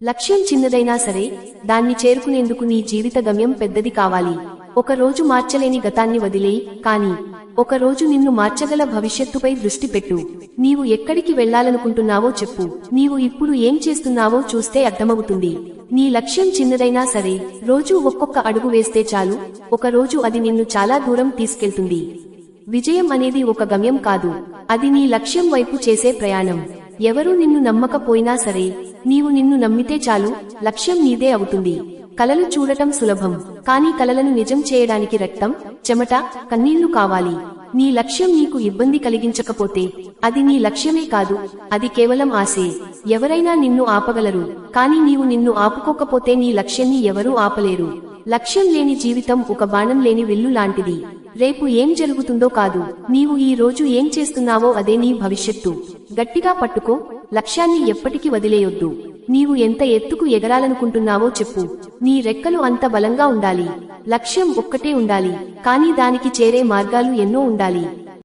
లక్ష్యం చిన్నదైనా సరే దాన్ని చేరుకునేందుకు నీ జీవిత గమ్యం పెద్దది కావాలి. ఒక రోజు మార్చలేని గతాన్ని వదిలేయి, కానీ ఒక రోజు నిన్ను మార్చగల భవిష్యత్తుపై దృష్టి పెట్టు. నీవు ఎక్కడికి వెళ్లాలనుకుంటున్నావో చెప్పు. నీవు ఇప్పుడు ఏం చేస్తున్నావో చూస్తే అర్థమవుతుంది. నీ లక్ష్యం చిన్నదైనా సరే రోజు ఒక్కొక్క అడుగు వేస్తే చాలు, ఒక రోజు అది నిన్ను చాలా దూరం తీసుకెళ్తుంది. విజయం అనేది ఒక గమ్యం కాదు, అది నీ లక్ష్యం వైపు చేసే ప్రయాణం. ఎవరూ నిన్ను నమ్మకపోయినా సరే నీవు నిన్ను నమ్మితే చాలు, లక్ష్యం నీదే అవుతుంది. కలలు చూడటం సులభం, కానీ కలలను నిజం చేయడానికి రక్తం, చెమట, కన్నీళ్లు కావాలి. నీ లక్ష్యం నీకు ఇబ్బంది కలిగించకపోతే అది నీ లక్ష్యమే కాదు, అది కేవలం ఆశే. ఎవరైనా నిన్ను ఆపగలరు, కానీ నీవు నిన్ను ఆపుకోకపోతే నీ లక్ష్యాన్ని ఎవరూ ఆపలేరు. లక్ష్యం లేని జీవితం ఒక బాణం లేని విల్లు లాంటిది. రేపు ఏం జరుగుతుందో కాదు, నీవు ఈ రోజు ఏం చేస్తున్నావో అదే నీ భవిష్యత్తు. గట్టిగా పట్టుకో, లక్ష్యాన్ని ఎప్పటికీ వదిలేయొద్దు. నీవు ఎంత ఎత్తుకు ఎగరాలనుకుంటున్నావో చెప్పు. నీ రెక్కలు అంత బలంగా ఉండాలి. లక్ష్యం ఒక్కటే ఉండాలి, కానీ దానికి చేరే మార్గాలు ఎన్నో ఉండాలి.